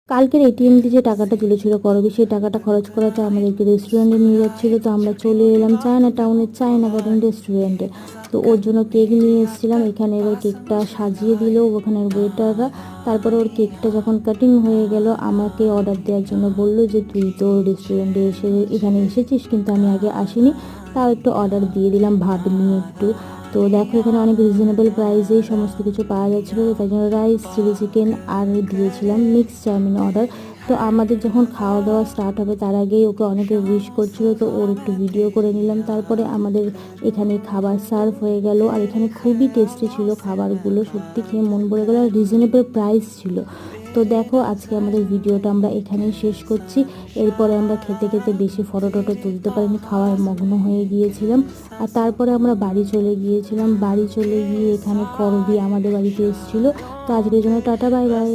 কালকের এটিএম দিয়ে যে টাকাটা তুলেছিল করবি, সেই টাকাটা খরচ করাতে আমাদেরকে রেস্টুরেন্টে নিয়ে যাচ্ছিলো। তো আমরা চলে এলাম চায়না টাউনের চায়না গার্ডেন রেস্টুরেন্টে। তো ওর জন্য কেক নিয়ে এসেছিলাম এখানে। এবার কেকটা সাজিয়ে দিল ওখানের ওয়েটাররা। তারপরে ওর কেকটা যখন কাটিং হয়ে গেল, আমাকে অর্ডার দেওয়ার জন্য বলল যে তুই তো রেস্টুরেন্টে এখানে এসেছিস, কিন্তু আমি আগে আসিনি, তাও একটু অর্ডার দিয়ে দিলাম ভাব নিয়ে একটু। তো দেখো এখানে অনেক রিজনেবল প্রাইসেই সমস্ত কিছু পাওয়া যাচ্ছিলো। তো তাই জন্য রাইস, চিলি চিকেন আর দিয়েছিলাম মিক্স চাউমিন অর্ডার। তো আমাদের যখন খাওয়া দাওয়া স্টার্ট হবে তার আগেই ওকে অনেকে উইশ করছিল, তো ওর একটু ভিডিও করে নিলাম। তারপরে আমাদের এখানে খাবার সার্ভ হয়ে গেল। আর এখানে খুবই টেস্টি ছিল খাবারগুলো, সত্যি খেয়ে মন ভরে গেল, আর রিজনেবল প্রাইস ছিল। তো দেখো আজকে আমাদের ভিডিওটা আমরা এখানেই শেষ করছি। এরপরে আমরা খেতে খেতে বেশি ফটো টটো তুলতে পারিনি, খাওয়ায় মগ্ন হয়ে গিয়েছিলাম। আর তারপরে আমরা বাড়ি চলে গিয়েছিলাম। বাড়ি চলে গিয়ে এখানে করবি আমাদের বাড়িতে এসেছিলো। তো আজকের জন্য টাটা, বাই বাই।